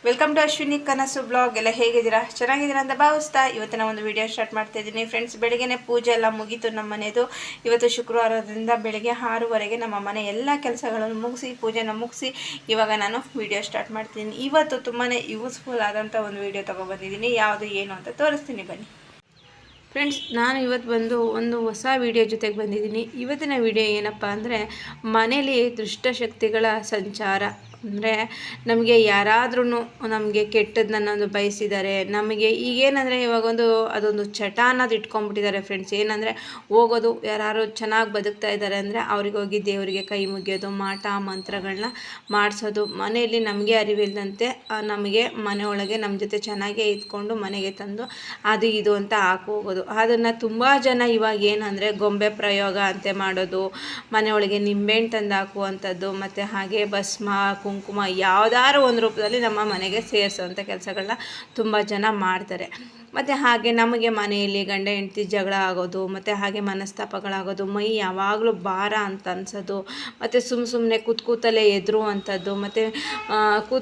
Welcome to Ashwini ಕನಸು blog. ಎಲ್ಲ ಹೇಗಿದ್ದೀರಾ? ಚೆನ್ನಾಗಿದ್ದೀರಾ ಅಂತ ಭಾವಿಸ್ತಾ ಇವತ್ತಿನ ಒಂದು ವಿಡಿಯೋ ಸ್ಟಾರ್ಟ್ ಮಾಡ್ತಾ ಇದ್ದೀನಿ. ಫ್ರೆಂಡ್ಸ್, ಬೆಳಗ್ಗೆನೇ ಪೂಜೆ ಎಲ್ಲ ಮುಗೀತು ನಮ್ಮ ಮನೆಯದು. ಇವತ್ತು ಶುಕ್ರವಾರದಿಂದ ಬೆಳಗ್ಗೆ 6:30ಗೆ ನಮ್ಮ ಮನೆ ಎಲ್ಲ ಕೆಲಸಗಳನ್ನು ಮುಗಿಸಿ ಪೂಜೆನ ಮುಗಿಸಿ ಇವಾಗ ನಾನು ವಿಡಿಯೋ ಸ್ಟಾರ್ಟ್ ಮಾಡ್ತೀನಿ. ಇವತ್ತು ತುಂಬಾ ಯೂಸ್ಫುಲ್ ಆದಂಥ ಒಂದು ವಿಡಿಯೋ ತೊಗೊಬಂದಿದ್ದೀನಿ. ಯಾವುದು ಏನು ಅಂತ ತೋರಿಸ್ತೀನಿ ಬನ್ನಿ. ಫ್ರೆಂಡ್ಸ್, ನಾನು ಇವತ್ತು ಬಂದು ಒಂದು ಹೊಸ ವಿಡಿಯೋ ಜೊತೆಗೆ ಬಂದಿದ್ದೀನಿ. ಇವತ್ತಿನ ವಿಡಿಯೋ ಏನಪ್ಪ ಅಂದರೆ, ಮನೇಲಿ ದುಷ್ಟಶಕ್ತಿಗಳ ಸಂಚಾರ. ಅಂದರೆ ನಮಗೆ ಯಾರಾದ್ರೂ ನಮಗೆ ಕೆಟ್ಟದ್ದನ್ನೊಂದು ಬಯಸಿದ್ದಾರೆ. ನಮಗೆ ಈಗೇನಂದರೆ ಇವಾಗೊಂದು ಅದೊಂದು ಚಟ ಅನ್ನೋದು ಇಟ್ಕೊಂಡ್ಬಿಟ್ಟಿದ್ದಾರೆ ಫ್ರೆಂಡ್ಸ್. ಏನಂದರೆ ಹೋಗೋದು, ಯಾರು ಚೆನ್ನಾಗಿ ಬದುಕ್ತಾ ಇದ್ದಾರೆ ಅಂದರೆ ಅವ್ರಿಗೆ ಹೋಗಿ ದೇವರಿಗೆ ಕೈ ಮುಗಿಯೋದು, ಮಾಟ ಮಂತ್ರಗಳನ್ನ ಮಾಡಿಸೋದು. ಮನೆಯಲ್ಲಿ ನಮಗೆ ಅರಿವಿಲ್ಲದಂತೆ ನಮಗೆ ಮನೆಯೊಳಗೆ ನಮ್ಮ ಜೊತೆ ಚೆನ್ನಾಗೇ ಇದ್ಕೊಂಡು ಮನೆಗೆ ತಂದು ಅದು ಇದು ಅಂತ ಹಾಕೋಗೋದು. ಅದನ್ನು ತುಂಬ ಜನ ಇವಾಗ ಏನಂದರೆ ಗೊಂಬೆ ಪ್ರಯೋಗ ಅಂತೆ ಮಾಡೋದು, ಮನೆಯೊಳಗೆ ನಿಂಬೆಹಣ್ಣು ತಂದು ಹಾಕುವಂಥದ್ದು, ಮತ್ತು ಹಾಗೆ ಭಸ್ಮ ಕುಂಕುಮ ಯಾವುದಾದ್ರು ಒಂದು ರೂಪದಲ್ಲಿ ನಮ್ಮ ಮನೆಗೆ ಸೇರಿಸೋವಂಥ ಕೆಲಸಗಳನ್ನ ತುಂಬ ಜನ ಮಾಡ್ತಾರೆ. ಮತ್ತು ಹಾಗೆ ನಮಗೆ ಮನೆಯಲ್ಲಿ ಗಂಡ ಹೆಂಡತಿ ಜಗಳ ಆಗೋದು, ಮತ್ತು ಹಾಗೆ ಮನಸ್ತಾಪಗಳಾಗೋದು, ಮೈ ಯಾವಾಗಲೂ ಭಾರ ಅಂತ ಅನ್ಸೋದು, ಮತ್ತು ಸುಮ್ಮನೆ ಕೂತಲ್ಲೇ ಎದುರುವಂಥದ್ದು, ಮತ್ತು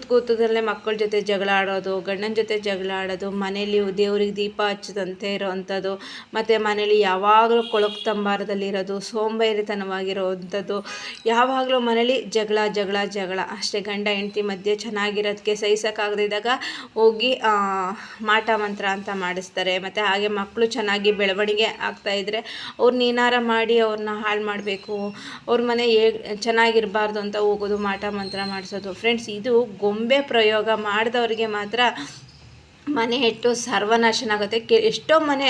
ಕೂತಲ್ಲೇ ಮಕ್ಕಳ ಜೊತೆ ಜಗಳ ಆಡೋದು, ಗಂಡನ ಜೊತೆ ಜಗಳ ಆಡೋದು, ಮನೇಲಿ ದೇವ್ರಿಗೆ ದೀಪ ಹಚ್ಚದಂತೆ ಇರೋವಂಥದ್ದು, ಮತ್ತು ಮನೇಲಿ ಯಾವಾಗಲೂ ಕೊಳಕು ಸೋಂಬೇರಿತನವಾಗಿರೋವಂಥದ್ದು, ಯಾವಾಗಲೂ ಮನೇಲಿ ಜಗಳ ಅಷ್ಟೇ. ಗಂಡ ಹೆಂಡತಿ ಮಧ್ಯೆ ಚೆನ್ನಾಗಿರೋದಕ್ಕೆ ಸಹಿಸೋಕ್ಕಾಗದಿದ್ದಾಗ ಹೋಗಿ ಮಾಟ ಮಂತ್ರ ಅಂತ ಮಾಡಿಸ್ತಾರೆ. ಮತ್ತು ಹಾಗೆ ಮಕ್ಕಳು ಚೆನ್ನಾಗಿ ಬೆಳವಣಿಗೆ ಆಗ್ತಾಯಿದ್ರೆ ಅವ್ರನ್ನ ಏನಾರ ಮಾಡಿ ಅವ್ರನ್ನ ಹಾಳು ಮಾಡಬೇಕು, ಅವ್ರ ಮನೆ ಚೆನ್ನಾಗಿರಬಾರ್ದು ಅಂತ ಹೋಗೋದು, ಮಾಟ ಮಂತ್ರ ಮಾಡಿಸೋದು. ಫ್ರೆಂಡ್ಸ್, ಇದು ಗೊಂಬೆ ಪ್ರಯೋಗ ಮಾಡಿದವರಿಗೆ ಮಾತ್ರ ಮನೆ ಇಟ್ಟು ಸರ್ವನಾಶನ ಆಗುತ್ತೆ. ಎಷ್ಟೋ ಮನೆ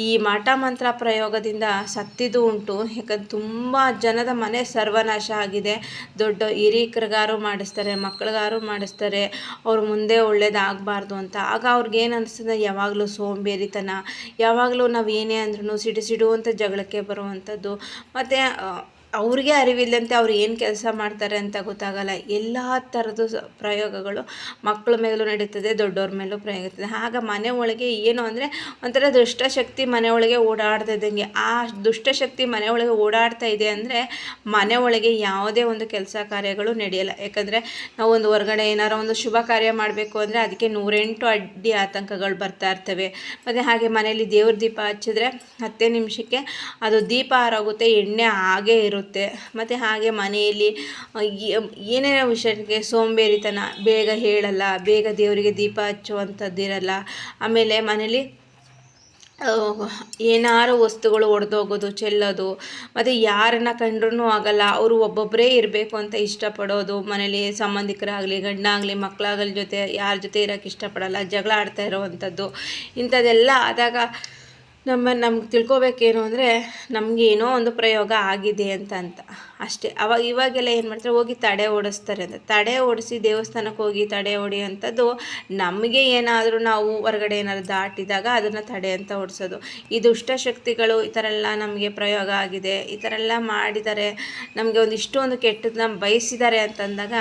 ಈ ಮಾಟ ಮಂತ್ರ ಪ್ರಯೋಗದಿಂದ ಸತ್ತಿದ್ದು ಉಂಟು. ಯಾಕಂದ್ರೆ ತುಂಬ ಜನದ ಮನೆ ಸರ್ವನಾಶ ಆಗಿದೆ. ದೊಡ್ಡ ಹಿರಿಕರಿಗಾರು ಮಾಡಿಸ್ತಾರೆ, ಮಕ್ಕಳಿಗಾರು ಮಾಡಿಸ್ತಾರೆ, ಅವ್ರ ಮುಂದೆ ಒಳ್ಳೇದಾಗಬಾರ್ದು ಅಂತ. ಆಗ ಅವ್ರಿಗೇನು ಅನಿಸ್ತದೆ, ಯಾವಾಗಲೂ ಸೋಂಬೇರಿತನ, ಯಾವಾಗಲೂ ನಾವು ಏನೇ ಅಂದ್ರೂ ಸಿಡು ಅಂತ ಜಗಳಕ್ಕೆ ಬರುವಂಥದ್ದು, ಮತ್ತು ಅವ್ರಿಗೆ ಅರಿವಿಲ್ಲಂತೆ ಅವ್ರು ಏನು ಕೆಲಸ ಮಾಡ್ತಾರೆ ಅಂತ ಗೊತ್ತಾಗಲ್ಲ. ಎಲ್ಲ ಥರದ್ದು ಪ್ರಯೋಗಗಳು ಮಕ್ಕಳ ಮೇಲೂ ನಡೀತದೆ, ದೊಡ್ಡವ್ರ ಮೇಲೂ ಪ್ರಯೋಗ ಇರ್ತದೆ. ಆಗ ಮನೆ ಒಳಗೆ ಏನು ಅಂದರೆ ಒಂಥರ ದುಷ್ಟಶಕ್ತಿ ಮನೆ ಒಳಗೆ ಓಡಾಡ್ತಿದ್ದಂಗೆ. ಆ ದುಷ್ಟಶಕ್ತಿ ಮನೆ ಒಳಗೆ ಓಡಾಡ್ತಾ ಇದೆ ಅಂದರೆ ಮನೆ ಒಳಗೆ ಯಾವುದೇ ಒಂದು ಕೆಲಸ ಕಾರ್ಯಗಳು ನಡೆಯಲ್ಲ. ಯಾಕಂದರೆ ನಾವು ಒಂದು ಹೊರಗಡೆ ಏನಾರು ಒಂದು ಶುಭ ಕಾರ್ಯ ಮಾಡಬೇಕು ಅಂದರೆ ಅದಕ್ಕೆ 108 ಅಡ್ಡಿ ಆತಂಕಗಳು ಬರ್ತಾ ಇರ್ತವೆ. ಮತ್ತು ಹಾಗೆ ಮನೆಯಲ್ಲಿ ದೇವ್ರ ದೀಪ ಹಚ್ಚಿದ್ರೆ 10 ನಿಮಿಷಕ್ಕೆ ಅದು ದೀಪ ಆರೋಗುತ್ತೆ, ಎಣ್ಣೆ ಹಾಗೇ ಇರುತ್ತೆ. ಮತ್ತು ಹಾಗೆ ಮನೆಯಲ್ಲಿ ಏನೇನೋ ವಿಷಯಕ್ಕೆ ಸೋಂಬೇರಿತನ, ಬೇಗ ಹೇಳಲ್ಲ, ಬೇಗ ದೇವರಿಗೆ ದೀಪ ಹಚ್ಚುವಂಥದ್ದಿರಲ್ಲ. ಆಮೇಲೆ ಮನೇಲಿ ಏನಾರು ವಸ್ತುಗಳು ಒಡೆದೋಗೋದು, ಚೆಲ್ಲೋದು, ಮತ್ತು ಯಾರನ್ನು ಕಂಡ್ರೂ ಆಗಲ್ಲ, ಅವರು ಒಬ್ಬೊಬ್ಬರೇ ಇರಬೇಕು ಅಂತ ಇಷ್ಟಪಡೋದು. ಮನೇಲಿ ಸಂಬಂಧಿಕರಾಗಲಿ, ಗಂಡ ಆಗಲಿ, ಮಕ್ಕಳಾಗಲಿ ಜೊತೆ ಯಾರ ಜೊತೆ ಇರೋಕ್ಕೆ ಇಷ್ಟಪಡಲ್ಲ, ಜಗಳ ಆಡ್ತಾ ಇರೋವಂಥದ್ದು. ಇಂಥದ್ದೆಲ್ಲ ಆದಾಗ ನಮ್ಗೆ ತಿಳ್ಕೊಬೇಕೇನು ಅಂದರೆ ನಮಗೆ ಏನೋ ಒಂದು ಪ್ರಯೋಗ ಆಗಿದೆ ಅಂತ ಅಷ್ಟೇ. ಇವಾಗೆಲ್ಲ ಏನು ಮಾಡ್ತಾರೆ, ಹೋಗಿ ತಡೆ ಓಡಿಸ್ತಾರೆ ಅಂತ. ತಡೆ ಓಡಿಸಿ ದೇವಸ್ಥಾನಕ್ಕೆ ಹೋಗಿ ತಡೆ ಹೊಡೆಯುವಂಥದ್ದು. ನಮಗೆ ಏನಾದರೂ ನಾವು ಹೊರಗಡೆ ಏನಾದ್ರು ದಾಟಿದಾಗ ಅದನ್ನು ತಡೆ ಅಂತ ಓಡಿಸೋದು. ಈ ದುಷ್ಟಶಕ್ತಿಗಳು ಈ ಥರ ಎಲ್ಲ ನಮಗೆ ಪ್ರಯೋಗ ಆಗಿದೆ, ಈ ಥರ ಎಲ್ಲ ಮಾಡಿದ್ದಾರೆ, ನಮಗೆ ಒಂದು ಕೆಟ್ಟದನ್ನ ಬಯಸಿದ್ದಾರೆ ಅಂತಂದಾಗ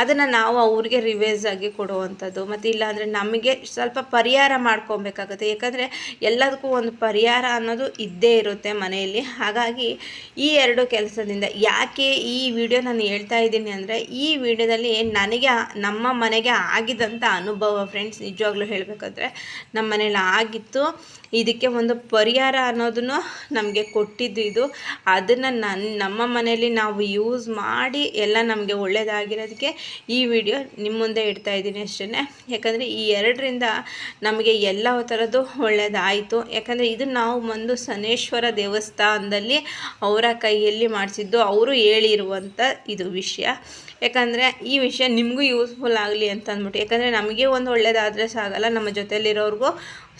ಅದನ್ನು ನಾವು ಅವ್ರಿಗೆ ರಿವೇಸ್ ಆಗಿ ಕೊಡುವಂಥದ್ದು. ಮತ್ತು ಇಲ್ಲಾಂದರೆ ನಮಗೆ ಸ್ವಲ್ಪ ಪರಿಹಾರ ಮಾಡ್ಕೊಬೇಕಾಗುತ್ತೆ. ಯಾಕಂದರೆ ಎಲ್ಲದಕ್ಕೂ ಒಂದು ಪರಿಹಾರ ಅನ್ನೋದು ಇದ್ದೇ ಇರುತ್ತೆ ಮನೆಯಲ್ಲಿ. ಹಾಗಾಗಿ ಈ 2 ಕೆಲಸದಿಂದ ಯಾಕೆ ಈ ವಿಡಿಯೋ ನಾನು ಹೇಳ್ತಾ ಇದ್ದೀನಿ ಅಂದರೆ, ಈ ವಿಡಿಯೋದಲ್ಲಿ ನನಗೆ ನಮ್ಮ ಮನೆಗೆ ಆಗಿದ್ದಂಥ ಅನುಭವ ಫ್ರೆಂಡ್ಸ್. ನಿಜವಾಗ್ಲೂ ಹೇಳಬೇಕಂದ್ರೆ ನಮ್ಮ ಮನೇಲಿ ಆಗಿತ್ತು. ಇದಕ್ಕೆ ಒಂದು ಪರಿಹಾರ ಅನ್ನೋದನ್ನು ನಮಗೆ ಕೊಟ್ಟಿದ್ದು ಇದು. ಅದನ್ನು ನಮ್ಮ ಮನೆಯಲ್ಲಿ ನಾವು ಯೂಸ್ ಮಾಡಿ ಎಲ್ಲ ನಮಗೆ ಒಳ್ಳೆಯದಾಗಿರೋದಕ್ಕೆ ಈ ವಿಡಿಯೋ ನಿಮ್ಮ ಮುಂದೆ ಇಡ್ತಾ ಇದ್ದೀನಿ ಅಷ್ಟೇ. ಯಾಕಂದರೆ ಈ 2ರಿಂದ ನಮಗೆ ಎಲ್ಲ ಥರದ್ದು ಒಳ್ಳೆಯದಾಯಿತು. ಯಾಕಂದರೆ ಇದು ನಾವು ಒಂದು ಶನೇಶ್ವರ ದೇವಸ್ಥಾನದಲ್ಲಿ ಅವರ ಕೈಯಲ್ಲಿ ಮಾಡಿಸಿದ್ದು, ಅವರು ಹೇಳಿರುವಂಥ ಇದು ವಿಷಯ. ಯಾಕಂದರೆ ಈ ವಿಷಯ ನಿಮಗೂ ಯೂಸ್ಫುಲ್ ಆಗಲಿ ಅಂತ ಅಂದ್ಬಿಟ್ಟು. ಯಾಕಂದರೆ ನಮಗೆ ಒಂದು ಒಳ್ಳೇದಾದರೆ ಸಾಗಲ್ಲ, ನಮ್ಮ ಜೊತೆಯಲ್ಲಿರೋರಿಗೂ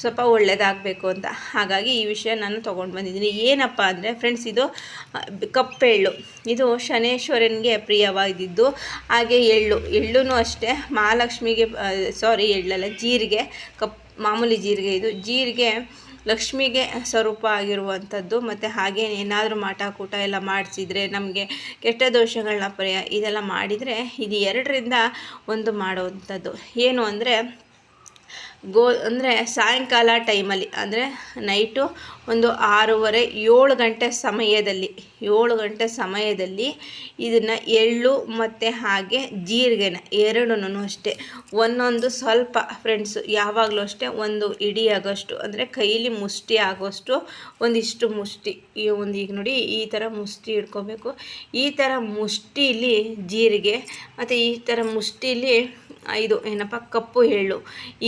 ಸ್ವಲ್ಪ ಒಳ್ಳೇದಾಗಬೇಕು ಅಂತ. ಹಾಗಾಗಿ ಈ ವಿಷಯ ನಾನು ತೊಗೊಂಡು ಬಂದಿದ್ದೀನಿ. ಏನಪ್ಪ ಅಂದರೆ ಫ್ರೆಂಡ್ಸ್, ಇದು ಕಪ್ಪೆಳ್ಳು. ಇದು ಶನೇಶ್ವರನಿಗೆ ಪ್ರಿಯವಾಗಿದ್ದು. ಹಾಗೆ ಎಳ್ಳು ಅಷ್ಟೇ ಮಹಾಲಕ್ಷ್ಮಿಗೆ, ಎಳ್ಳಲ್ಲ, ಜೀರಿಗೆ, ಮಾಮೂಲಿ ಜೀರಿಗೆ. ಇದು ಜೀರಿಗೆ ಲಕ್ಷ್ಮಿಗೆ ಸ್ವರೂಪ ಆಗಿರುವಂಥದ್ದು. ಮತ್ತು ಹಾಗೆ ಏನಾದರೂ ಮಾಟ ಕೂಟ ಎಲ್ಲ ಮಾಡಿಸಿದರೆ ನಮಗೆ ಕೆಟ್ಟ ದೋಷಗಳನ್ನ ಇದೆಲ್ಲ ಮಾಡಿದರೆ ಇದು 2ರಿಂದ ಒಂದು ಮಾಡುವಂಥದ್ದು. ಏನು ಅಂದರೆ ಅಂದರೆ ಸಾಯಂಕಾಲ ಟೈಮಲ್ಲಿ ಅಂದರೆ ನೈಟು ಒಂದು 6:30 7 ಗಂಟೆ ಸಮಯದಲ್ಲಿ 7 ಗಂಟೆ ಸಮಯದಲ್ಲಿ ಇದನ್ನು ಎಳ್ಳು ಮತ್ತು ಹಾಗೆ ಜೀರಿಗೆನ ಎರಡನ್ನೂ ಅಷ್ಟೇ ಒಂದೊಂದು ಸ್ವಲ್ಪ ಫ್ರೆಂಡ್ಸು ಯಾವಾಗಲೂ ಅಷ್ಟೇ ಒಂದು ಇಡೀ ಆಗೋಷ್ಟು ಅಂದರೆ ಕೈಲಿ ಮುಷ್ಟಿ ಆಗೋಷ್ಟು ಒಂದಿಷ್ಟು ಮುಷ್ಟಿ ಈಗ ನೋಡಿ ಈ ಥರ ಮುಷ್ಟಿ ಇಟ್ಕೋಬೇಕು. ಈ ಥರ ಮುಷ್ಟಿಲಿ ಜೀರಿಗೆ ಮತ್ತು ಈ ಥರ ಮುಷ್ಟಿಲಿ ಇದು ಕಪ್ಪು ಎಳ್ಳು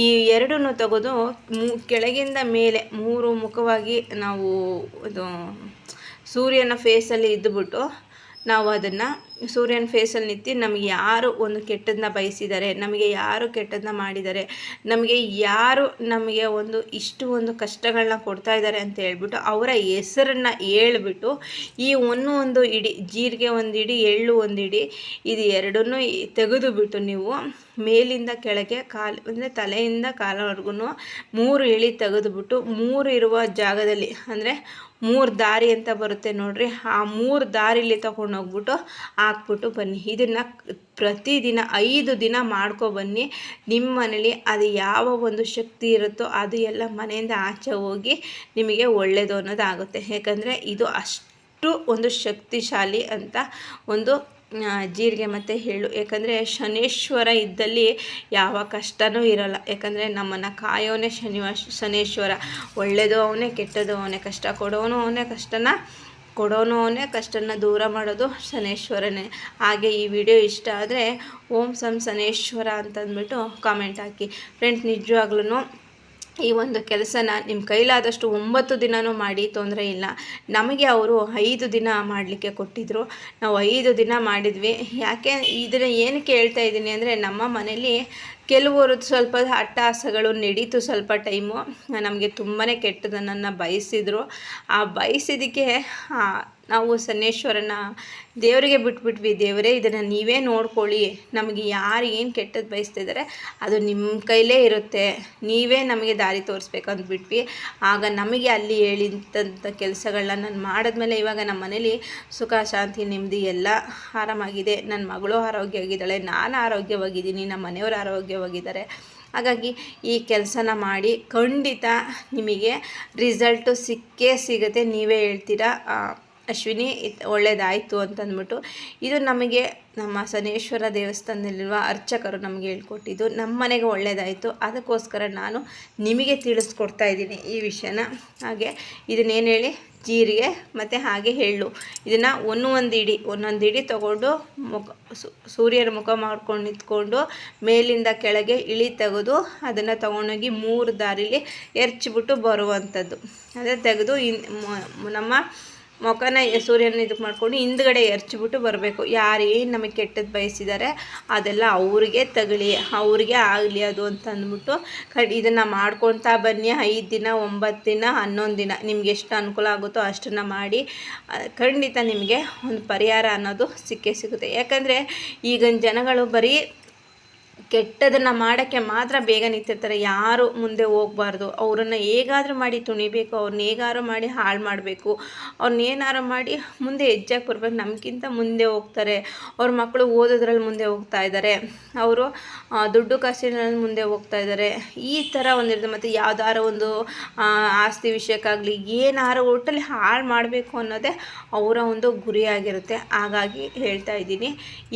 ಈ ಎರಡನ್ನೂ ತೆಗೆದು ಕೆಳಗಿಂದ ಮೇಲೆ 3 ಮುಖವಾಗಿ ನಾವು ಇದು ಸೂರ್ಯನ ಫೇಸಲ್ಲಿ ಇದ್ದುಬಿಟ್ಟು ನಾವು ಅದನ್ನು ಸೂರ್ಯನ ಫೇಸಲ್ಲಿ ನಿಂತು ನಮಗೆ ಯಾರು ಒಂದು ಕೆಟ್ಟದನ್ನ ಬಯಸಿದ್ದಾರೆ, ನಮಗೆ ಯಾರು ಕೆಟ್ಟದನ್ನ ಮಾಡಿದ್ದಾರೆ, ನಮಗೆ ಯಾರು ನಮಗೆ ಒಂದು ಕಷ್ಟಗಳನ್ನ ಕೊಡ್ತಾ ಇದ್ದಾರೆ ಅಂತ ಹೇಳ್ಬಿಟ್ಟು ಅವರ ಹೆಸರನ್ನು ಹೇಳ್ಬಿಟ್ಟು ಈ ಒಂದು ಇಡಿ ಜೀರಿಗೆ ಒಂದು ಇಡಿ ಎಳ್ಳು ಒಂದು ಇಡಿ ಇದು ಎರಡನ್ನೂ ತೆಗೆದುಬಿಟ್ಟು ನೀವು ಮೇಲಿಂದ ಕೆಳಗೆ ಅಂದರೆ ತಲೆಯಿಂದ ಕಾಲವರೆಗೂ 3 ಇಳಿ ತೆಗೆದುಬಿಟ್ಟು 3 ಇರುವ ಜಾಗದಲ್ಲಿ ಅಂದರೆ 3 ದಾರಿ ಅಂತ ಬರುತ್ತೆ ನೋಡ್ರಿ, ಆ 3 ದಾರಿಲಿ ತಗೊಂಡೋಗ್ಬಿಟ್ಟು ಹಾಕ್ಬಿಟ್ಟು ಬನ್ನಿ. ಇದನ್ನು ಪ್ರತಿದಿನ 5 ದಿನ ಮಾಡ್ಕೊಬನ್ನಿ. ನಿಮ್ಮ ಮನೇಲಿ ಅದು ಯಾವ ಒಂದು ಶಕ್ತಿ ಇರುತ್ತೋ ಅದು ಎಲ್ಲ ಮನೆಯಿಂದ ಆಚೆ ಹೋಗಿ ನಿಮಗೆ ಒಳ್ಳೆಯದು ಅನ್ನೋದಾಗುತ್ತೆ. ಯಾಕಂದರೆ ಇದು ಅಷ್ಟು ಒಂದು ಶಕ್ತಿಶಾಲಿ ಅಂತ ಒಂದು ಜೀರಿಗೆ ಮತ್ತು ಎಳ್ಳು. ಯಾಕಂದರೆ ಶನೇಶ್ವರ ಇದ್ದಲ್ಲಿ ಯಾವ ಕಷ್ಟವೂ ಇರೋಲ್ಲ. ಯಾಕಂದರೆ ನಮ್ಮನ್ನು ಕಾಯೋನೇ ಶನೇಶ್ವರ. ಒಳ್ಳೆಯದು ಅವನೇ, ಕೆಟ್ಟದು ಅವನೇ, ಕಷ್ಟ ಕೊಡೋನು ಅವನೇ, ಕಷ್ಟನ ದೂರ ಮಾಡೋದು ಶನೇಶ್ವರನೇ. ಹಾಗೆ ಈ ವಿಡಿಯೋ ಇಷ್ಟ ಆದರೆ ಓಂ ಸಂ ಶನೇಶ್ವರ ಅಂತಂದ್ಬಿಟ್ಟು ಕಾಮೆಂಟ್ ಹಾಕಿ ಫ್ರೆಂಡ್ಸ್. ನಿಜವಾಗ್ಲೂ ಈ ಒಂದು ಕೆಲಸನ ನಿಮ್ಮ ಕೈಲಾದಷ್ಟು 9 ದಿನವೂ ಮಾಡಿ, ತೊಂದರೆ ಇಲ್ಲ. ನಮಗೆ ಅವರು 5 ದಿನ ಮಾಡಲಿಕ್ಕೆ ಕೊಟ್ಟಿದ್ದರು, ನಾವು 5 ದಿನ ಮಾಡಿದ್ವಿ. ಯಾಕೆ ಇದನ್ನು ಏನಕ್ಕೆ ಹೇಳ್ತಾ ಇದ್ದೀನಿ ಅಂದರೆ ನಮ್ಮ ಮನೇಲಿ ಕೆಲವರು ಸ್ವಲ್ಪ ಅಟ್ಟಹಾಸಗಳು ನಡೀತು. ಸ್ವಲ್ಪ ಟೈಮು ನಮಗೆ ತುಂಬಾ ಕೆಟ್ಟದನ್ನು ಬಯಸಿದ್ರು. ಆ ಬಯಸಿದ್ದಕ್ಕೆ ನಾವು ಶನೇಶ್ವರನ ದೇವರಿಗೆ ಬಿಟ್ಬಿಟ್ವಿ. ದೇವರೇ ಇದನ್ನು ನೀವೇ ನೋಡ್ಕೊಳ್ಳಿ, ನಮಗೆ ಯಾರು ಏನು ಕೆಟ್ಟದ್ದು ಬಯಸ್ತಿದ್ದಾರೆ ಅದು ನಿಮ್ಮ ಕೈಲೇ ಇರುತ್ತೆ, ನೀವೇ ನಮಗೆ ದಾರಿ ತೋರಿಸ್ಬೇಕು ಅಂದ್ಬಿಟ್ವಿ. ಆಗ ನಮಗೆ ಅಲ್ಲಿ ಹೇಳಿದಂಥ ಕೆಲಸಗಳನ್ನ ನಾನು ಮಾಡಿದ್ಮೇಲೆ ಇವಾಗ ನಮ್ಮ ಮನೇಲಿ ಸುಖ ಶಾಂತಿ ನೆಮ್ಮದಿ ಎಲ್ಲ ಆರಾಮಾಗಿದೆ. ನನ್ನ ಮಗಳು ಆರೋಗ್ಯವಾಗಿದ್ದಾಳೆ, ನಾನು ಆರೋಗ್ಯವಾಗಿದ್ದೀನಿ, ನಮ್ಮ ಮನೆಯವರು ಆರೋಗ್ಯವಾಗಿದ್ದಾರೆ. ಹಾಗಾಗಿ ಈ ಕೆಲಸನ ಮಾಡಿ ಖಂಡಿತ ನಿಮಗೆ ರಿಸಲ್ಟು ಸಿಗುತ್ತೆ. ನೀವೇ ಹೇಳ್ತೀರಾ ಅಶ್ವಿನಿ ಒಳ್ಳೆಯದಾಯಿತು ಅಂತಂದ್ಬಿಟ್ಟು. ಇದು ನಮಗೆ ನಮ್ಮ ಶನೇಶ್ವರ ದೇವಸ್ಥಾನದಲ್ಲಿರುವ ಅರ್ಚಕರು ನಮಗೆ ಹೇಳ್ಕೊಟ್ಟಿದ್ದು. ನಮ್ಮ ಮನೆಗೆ ಒಳ್ಳೆಯದಾಯಿತು, ಅದಕ್ಕೋಸ್ಕರ ನಾನು ನಿಮಗೆ ತಿಳಿಸ್ಕೊಡ್ತಾ ಇದ್ದೀನಿ ಈ ವಿಷಯನ. ಹಾಗೆ ಇದನ್ನೇನು ಹೇಳಿ ಜೀರಿಗೆ ಮತ್ತು ಹಾಗೆ ಎಳ್ಳು ಇದನ್ನು ಒಂದೊಂದು ಇಡಿ ತೊಗೊಂಡು ಸೂರ್ಯನ ಮುಖ ಮಾಡ್ಕೊಂಡು ನಿಂತ್ಕೊಂಡು ಮೇಲಿಂದ ಕೆಳಗೆ ಇಳಿ ತೆಗೆದು ಅದನ್ನು ತೊಗೊಂಡೋಗಿ 3 ದಾರಿಲಿ ಎರಚಿಬಿಟ್ಟು ಬರುವಂಥದ್ದು. ಅದೇ ತೆಗೆದು ನಮ್ಮ ಮುಖನ ಸೂರ್ಯನ ಇದಕ್ಕೆ ಮಾಡ್ಕೊಂಡು ಹಿಂದ್ಗಡೆ ಎರಚಿಬಿಟ್ಟು ಬರಬೇಕು. ಯಾರೇನು ನಮಗೆ ಕೆಟ್ಟದ್ದು ಬಯಸಿದ್ದಾರೆ ಅದೆಲ್ಲ ಅವ್ರಿಗೆ ತಗಲಿ, ಅವ್ರಿಗೆ ಆಗಲಿ ಅದು ಅಂತ ಅಂದ್ಬಿಟ್ಟು ಇದನ್ನು ಮಾಡ್ಕೊತಾ ಬನ್ನಿ. 5 ದಿನ 9 ದಿನ 11 ದಿನ ನಿಮ್ಗೆ ಎಷ್ಟು ಅನುಕೂಲ ಆಗುತ್ತೋ ಅಷ್ಟನ್ನು ಮಾಡಿ. ಖಂಡಿತ ನಿಮಗೆ ಒಂದು ಪರಿಹಾರ ಅನ್ನೋದು ಸಿಗುತ್ತೆ. ಯಾಕಂದರೆ ಈಗಿನ ಜನಗಳು ಬರೀ ಕೆಟ್ಟದನ್ನು ಮಾಡೋಕ್ಕೆ ಮಾತ್ರ ಬೇಗ ನಿಂತಿರ್ತಾರೆ. ಯಾರು ಮುಂದೆ ಹೋಗಬಾರ್ದು, ಅವರನ್ನು ಹೇಗಾದರೂ ಮಾಡಿ ತುಣಿಬೇಕು, ಅವ್ರನ್ನ ಹೇಗಾರು ಮಾಡಿ ಹಾಳು ಮಾಡಬೇಕು, ಅವ್ರನ್ನ ಏನಾರು ಮಾಡಿ ಮುಂದೆ ಹೆಜ್ಜೆಗೆ ಬರ್ಬೇಕು. ನಮಗಿಂತ ಮುಂದೆ ಹೋಗ್ತಾರೆ, ಅವ್ರ ಮಕ್ಕಳು ಓದೋದ್ರಲ್ಲಿ ಮುಂದೆ ಹೋಗ್ತಾ ಇದ್ದಾರೆ, ಅವರು ದುಡ್ಡು ಕಾಸಿನಲ್ಲಿ ಮುಂದೆ ಹೋಗ್ತಾ ಇದ್ದಾರೆ. ಈ ಥರ ಒಂದಿರ್ತದೆ. ಮತ್ತು ಯಾವುದಾರು ಒಂದು ಆಸ್ತಿ ವಿಷಯಕ್ಕಾಗಲಿ ಏನಾರು ಒಟ್ಟಲ್ಲಿ ಹಾಳು ಮಾಡಬೇಕು ಅನ್ನೋದೇ ಅವರ ಒಂದು ಗುರಿಯಾಗಿರುತ್ತೆ. ಹಾಗಾಗಿ ಹೇಳ್ತಾ ಇದ್ದೀನಿ,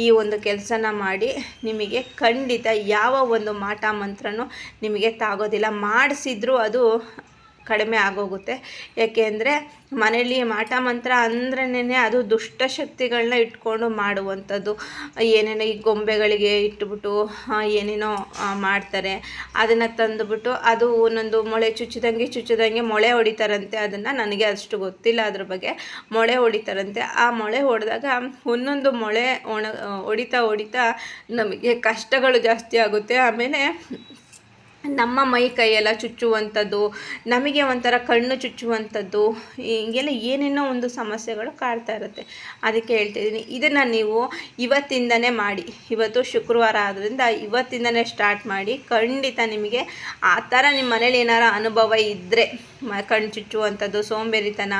ಈ ಒಂದು ಕೆಲಸನ ಮಾಡಿ ನಿಮಗೆ ಖಂಡಿತ ಯಾವ ಒಂದು ಮಾಟ ಮಂತ್ರನೂ ನಿಮಗೆ ತಾಗೋದಿಲ್ಲ. ಮಾಡಿಸಿದ್ರೂ ಅದು ಕಡಿಮೆ ಆಗೋಗುತ್ತೆ. ಏಕೆಂದರೆ ಮನೇಲಿ ಮಾಟ ಮಂತ್ರ ಅಂದ್ರೇ ಅದು ದುಷ್ಟಶಕ್ತಿಗಳನ್ನ ಇಟ್ಕೊಂಡು ಮಾಡುವಂಥದ್ದು. ಏನೇನೋ ಈ ಗೊಂಬೆಗಳಿಗೆ ಇಟ್ಬಿಟ್ಟು ಏನೇನೋ ಮಾಡ್ತಾರೆ. ಅದನ್ನು ತಂದುಬಿಟ್ಟು ಅದು ಒಂದೊಂದು ಮೊಳೆ ಚುಚ್ಚಿದಂಗೆ ಮೊಳೆ ಹೊಡಿತಾರಂತೆ. ಅದನ್ನು ನನಗೆ ಅಷ್ಟು ಗೊತ್ತಿಲ್ಲ ಅದ್ರ ಬಗ್ಗೆ. ಮೊಳೆ ಹೊಡಿತಾರಂತೆ. ಆ ಮೊಳೆ ಹೊಡೆದಾಗ ಒಂದೊಂದು ಮೊಳೆ ಹೊಡಿತಾ ನಮಗೆ ಕಷ್ಟಗಳು ಜಾಸ್ತಿ ಆಗುತ್ತೆ. ಆಮೇಲೆ ನಮ್ಮ ಮೈ ಕೈಯೆಲ್ಲ ಚುಚ್ಚುವಂಥದ್ದು, ನಮಗೆ ಒಂಥರ ಕಣ್ಣು ಚುಚ್ಚುವಂಥದ್ದು, ಹೀಗೆಲ್ಲ ಏನೇನೋ ಒಂದು ಸಮಸ್ಯೆಗಳು ಕಾಡ್ತಾ ಇರುತ್ತೆ. ಅದಕ್ಕೆ ಹೇಳ್ತಿದ್ದೀನಿ, ಇದನ್ನು ನೀವು ಇವತ್ತಿಂದನೇ ಮಾಡಿ. ಇವತ್ತು ಶುಕ್ರವಾರ ಆದ್ದರಿಂದ ಇವತ್ತಿಂದನೇ ಸ್ಟಾರ್ಟ್ ಮಾಡಿ. ಖಂಡಿತ ನಿಮಗೆ ಆ ಥರ ನಿಮ್ಮ ಮನೇಲಿ ಏನಾರ ಅನುಭವ ಇದ್ದರೆ, ಕಣ್ಣು ಚುಚ್ಚುವಂಥದ್ದು, ಸೋಂಬೇರಿತನ,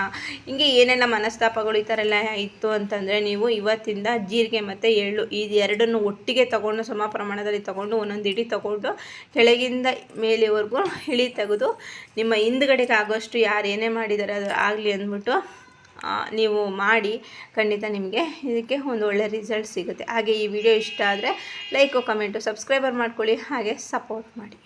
ಹಿಂಗೆ ಏನೆಲ್ಲ ಮನಸ್ತಾಪಗಳು ಈ ಥರ ಎಲ್ಲ ಇತ್ತು ಅಂತಂದರೆ ನೀವು ಇವತ್ತಿಂದ ಜೀರಿಗೆ ಮತ್ತು ಎಳ್ಳು ಈ ಎರಡನ್ನು ಒಟ್ಟಿಗೆ ತೊಗೊಂಡು ಸಮ ಪ್ರಮಾಣದಲ್ಲಿ ತೊಗೊಂಡು ಒಂದೊಂದು ಇಡಿ ತೊಗೊಂಡು ಕೆಳಗಿಂದ ಮೇಲೆವರೆಗೂ ಇಳಿ ತೆಗೆದು ನಿಮ್ಮ ಹಿಂದ್ಗಡೆಗೆ ಆಗೋಷ್ಟು ಯಾರು ಏನೇ ಮಾಡಿದ್ದಾರೆ ಅದು ಆಗಲಿ ಅಂದ್ಬಿಟ್ಟು ನೀವು ಮಾಡಿ. ಖಂಡಿತ ನಿಮಗೆ ಇದಕ್ಕೆ ಒಂದು ಒಳ್ಳೆ ರಿಸಲ್ಟ್ ಸಿಗುತ್ತೆ. ಹಾಗೆ ಈ ವಿಡಿಯೋ ಇಷ್ಟ ಆದರೆ ಲೈಕು ಕಮೆಂಟು ಸಬ್ಸ್ಕ್ರೈಬರ್ ಮಾಡ್ಕೊಳ್ಳಿ, ಹಾಗೆ ಸಪೋರ್ಟ್ ಮಾಡಿ.